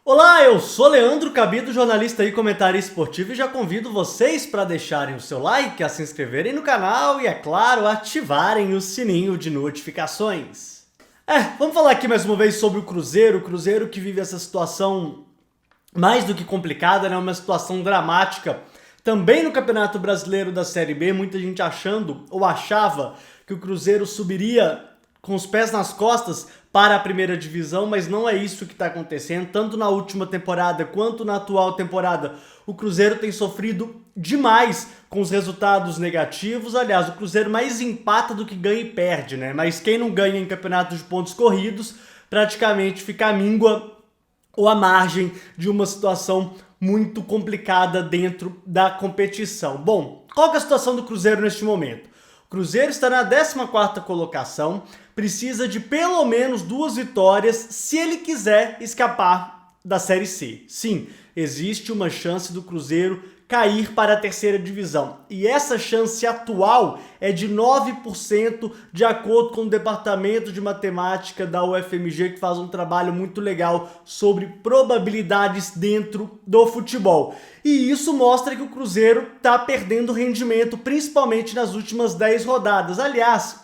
Olá, eu sou Leandro Cabido, jornalista e comentarista esportivo, e já convido vocês para deixarem o seu like, a se inscreverem no canal e, é claro, ativarem o sininho de notificações. Vamos falar aqui mais uma vez sobre o Cruzeiro que vive essa situação mais do que complicada, né? Uma situação dramática também no Campeonato Brasileiro da Série B, muita gente achando ou achava que o Cruzeiro subiria com os pés nas costas para a primeira divisão, mas não é isso que está acontecendo. Tanto na última temporada quanto na atual temporada, o Cruzeiro tem sofrido demais com os resultados negativos. Aliás, o Cruzeiro mais empata do que ganha e perde, né? Mas quem não ganha em campeonato de pontos corridos praticamente fica à míngua ou à margem de uma situação muito complicada dentro da competição. Bom, qual que é a situação do Cruzeiro neste momento? O Cruzeiro está na 14ª colocação, precisa de pelo menos 2 vitórias se ele quiser escapar da Série C. Sim, existe uma chance do Cruzeiro cair para a terceira divisão. E essa chance atual é de 9%, de acordo com o Departamento de Matemática da UFMG, que faz um trabalho muito legal sobre probabilidades dentro do futebol. E isso mostra que o Cruzeiro está perdendo rendimento, principalmente nas últimas 10 rodadas. Aliás,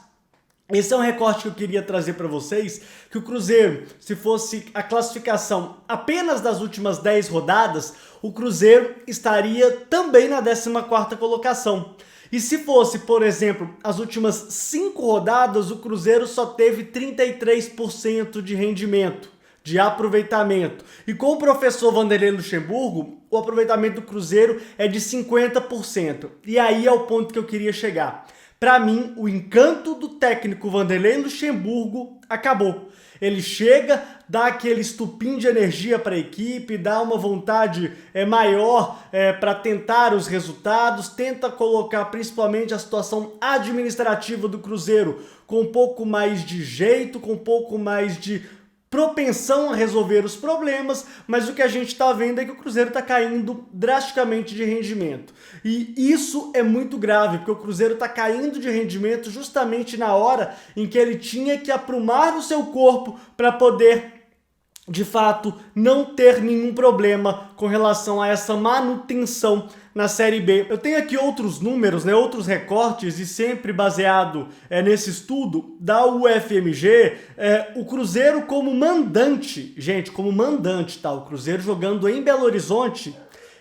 esse é um recorte que eu queria trazer para vocês, que o Cruzeiro, se fosse a classificação apenas das últimas 10 rodadas, o Cruzeiro estaria também na 14ª colocação. E se fosse, por exemplo, as últimas 5 rodadas, o Cruzeiro só teve 33% de rendimento, de aproveitamento. E com o professor Vanderlei Luxemburgo, o aproveitamento do Cruzeiro é de 50%. E aí é o ponto que eu queria chegar. Para mim, o encanto do técnico Vanderlei Luxemburgo acabou. Ele chega, dá aquele estupim de energia para a equipe, dá uma vontade maior para tentar os resultados, tenta colocar principalmente a situação administrativa do Cruzeiro com um pouco mais de jeito, com um pouco mais de propensão a resolver os problemas, mas o que a gente está vendo é que o Cruzeiro está caindo drasticamente de rendimento. E isso é muito grave, porque o Cruzeiro está caindo de rendimento justamente na hora em que ele tinha que aprumar o seu corpo para poder, de fato, não ter nenhum problema com relação a essa manutenção na Série B. Eu tenho aqui outros números, né, outros recortes, e sempre baseado nesse estudo da UFMG, o Cruzeiro como mandante, gente, como mandante, tá? O Cruzeiro jogando em Belo Horizonte,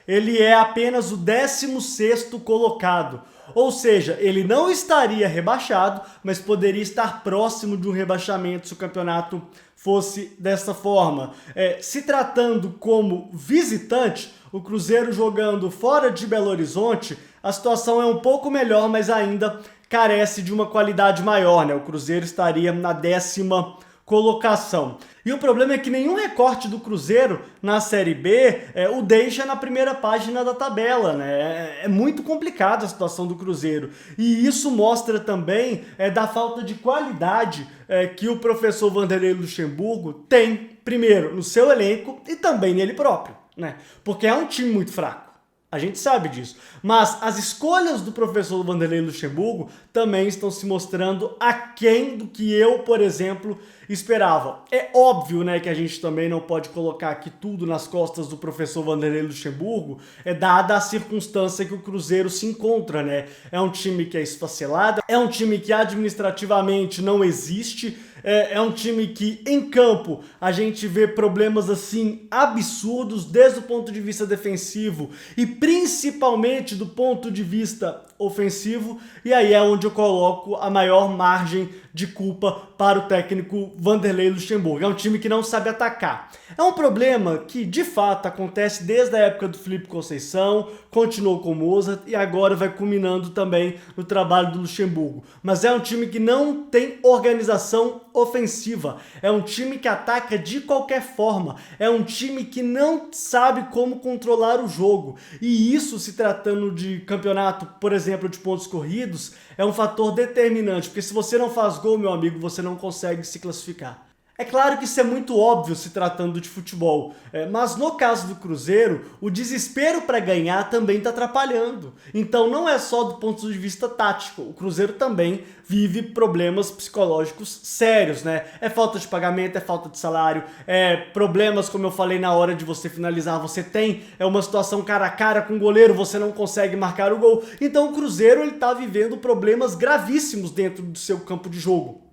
ele é apenas o 16º colocado. Ou seja, ele não estaria rebaixado, mas poderia estar próximo de um rebaixamento se o campeonato fosse dessa forma. Se tratando como visitante, o Cruzeiro jogando fora de Belo Horizonte, a situação é um pouco melhor, mas ainda carece de uma qualidade maior, né? O Cruzeiro estaria na 10ª colocação. E o problema é que nenhum recorte do Cruzeiro na Série B o deixa na primeira página da tabela, né? É muito complicada a situação do Cruzeiro. E isso mostra também da falta de qualidade que o professor Vanderlei Luxemburgo tem, primeiro, no seu elenco e também nele próprio, né? Porque é um time muito fraco. A gente sabe disso. Mas as escolhas do professor Vanderlei Luxemburgo também estão se mostrando aquém do que eu, por exemplo, esperava. É óbvio, né, que a gente também não pode colocar aqui tudo nas costas do professor Vanderlei Luxemburgo, dada a circunstância que o Cruzeiro se encontra, né? É um time que é esfacelado, é um time que administrativamente não existe, é um time que em campo a gente vê problemas assim absurdos desde o ponto de vista defensivo e principalmente do ponto de vista ofensivo, e aí é onde eu coloco a maior margem de culpa para o técnico Vanderlei Luxemburgo. É um time que não sabe atacar. É um problema que de fato acontece desde a época do Felipe Conceição, continuou com o Mozart e agora vai culminando também no trabalho do Luxemburgo. Mas é um time que não tem organização ofensiva, é um time que ataca de qualquer forma, é um time que não sabe como controlar o jogo. E isso, se tratando de campeonato, por exemplo, de pontos corridos, é um fator determinante, porque se você não faz gol, meu amigo, você não consegue se classificar. É claro que isso é muito óbvio se tratando de futebol, mas no caso do Cruzeiro, o desespero para ganhar também está atrapalhando. Então não é só do ponto de vista tático, o Cruzeiro também vive problemas psicológicos sérios, né? É falta de pagamento, é falta de salário, é problemas, como eu falei, na hora de você finalizar, você tem uma situação cara a cara com o goleiro, você não consegue marcar o gol. Então o Cruzeiro ele tá vivendo problemas gravíssimos dentro do seu campo de jogo.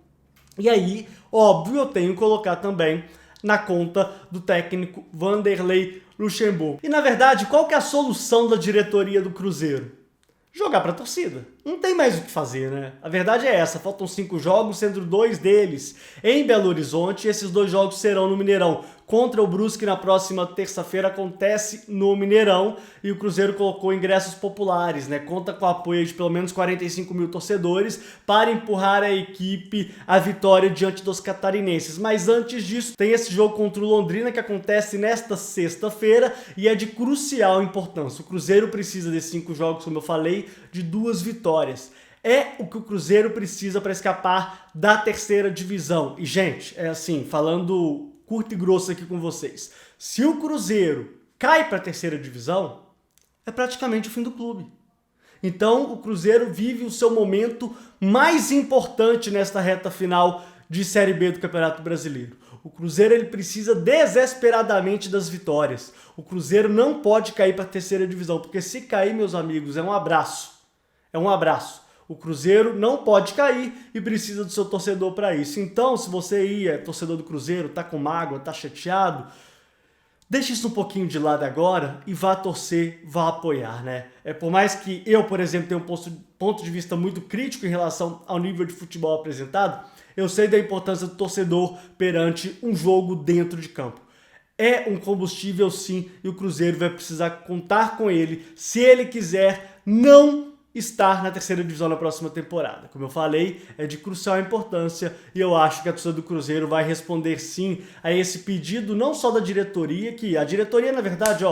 E aí, óbvio, eu tenho que colocar também na conta do técnico Vanderlei Luxemburgo. E na verdade, qual que é a solução da diretoria do Cruzeiro? Jogar pra torcida. Não tem mais o que fazer, né? A verdade é essa, faltam 5 jogos, sendo 2 deles em Belo Horizonte, e esses 2 jogos serão no Mineirão. Contra o Brusque na próxima terça-feira acontece no Mineirão, e o Cruzeiro colocou ingressos populares, né? Conta com o apoio de pelo menos 45 mil torcedores para empurrar a equipe à vitória diante dos catarinenses. Mas antes disso, tem esse jogo contra o Londrina que acontece nesta sexta-feira e é de crucial importância. O Cruzeiro precisa desses 5 jogos, como eu falei, de 2 vitórias. É o que o Cruzeiro precisa para escapar da terceira divisão. E, gente, é assim, falando curto e grosso aqui com vocês. Se o Cruzeiro cai para a terceira divisão, é praticamente o fim do clube. Então, o Cruzeiro vive o seu momento mais importante nesta reta final de Série B do Campeonato Brasileiro. O Cruzeiro ele precisa desesperadamente das vitórias. O Cruzeiro não pode cair para a terceira divisão, porque se cair, meus amigos, é um abraço. É um abraço. O Cruzeiro não pode cair e precisa do seu torcedor para isso. Então, se você aí é torcedor do Cruzeiro, tá com mágoa, tá chateado, deixe isso um pouquinho de lado agora e vá torcer, vá apoiar, né? Por mais que eu, por exemplo, tenha um ponto de vista muito crítico em relação ao nível de futebol apresentado, eu sei da importância do torcedor perante um jogo dentro de campo. É um combustível sim, e o Cruzeiro vai precisar contar com ele se ele quiser não estar na terceira divisão na próxima temporada. Como eu falei, é de crucial importância e eu acho que a torcida do Cruzeiro vai responder sim a esse pedido, não só da diretoria, que a diretoria, na verdade,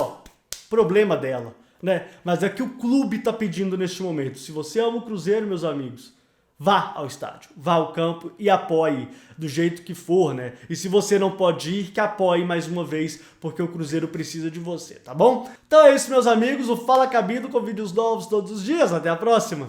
problema dela, né? Mas é que o clube está pedindo neste momento. Se você ama o Cruzeiro, meus amigos, vá ao estádio, vá ao campo e apoie do jeito que for, né? E se você não pode ir, que apoie mais uma vez, porque o Cruzeiro precisa de você, tá bom? Então é isso, meus amigos, o Fala Cabido com vídeos novos todos os dias. Até a próxima!